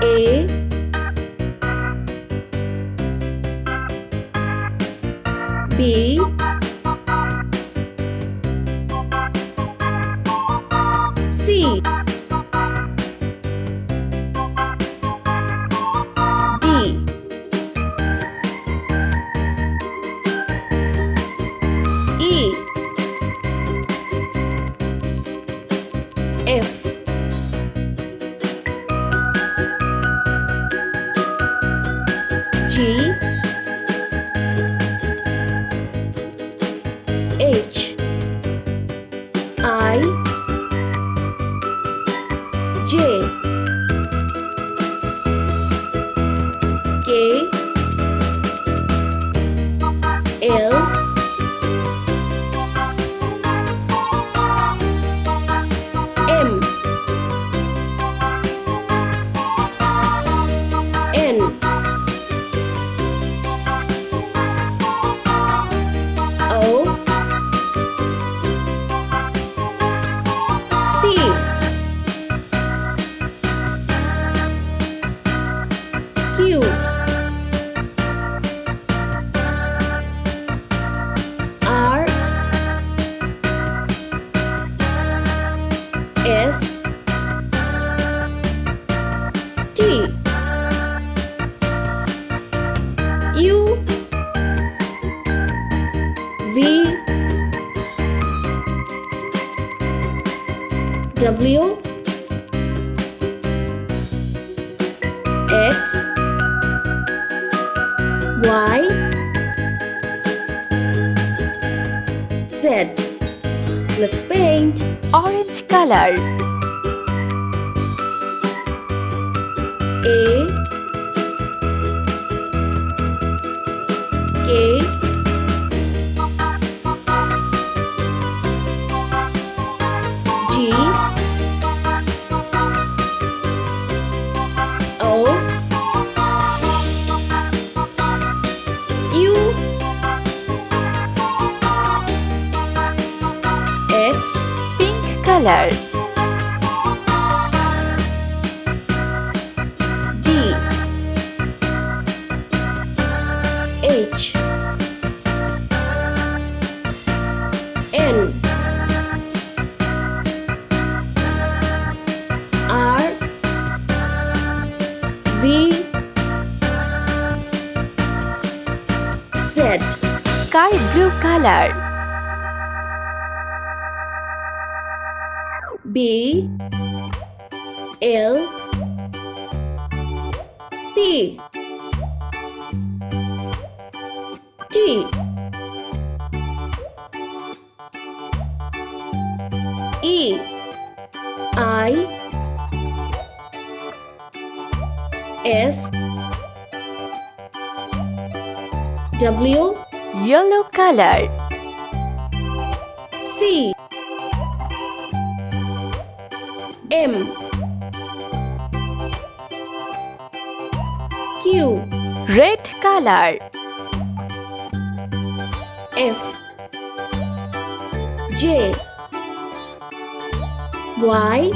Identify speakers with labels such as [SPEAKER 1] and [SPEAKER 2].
[SPEAKER 1] A, B, C, D, E, F, G, H, I, J, K, L, M, N, O, P, Q, R, S, T, U, V, W, X, Y, Z. Let's paint.
[SPEAKER 2] Orange color.
[SPEAKER 1] A, K, G, O, U, X,
[SPEAKER 2] Pink color.
[SPEAKER 1] D, H, N, R, V, Z.
[SPEAKER 2] Sky blue color.
[SPEAKER 1] B, L, P, T, E, I, S, W,
[SPEAKER 2] Yellow color.
[SPEAKER 1] C, M, Q,
[SPEAKER 2] Red color.
[SPEAKER 1] F, J, Y,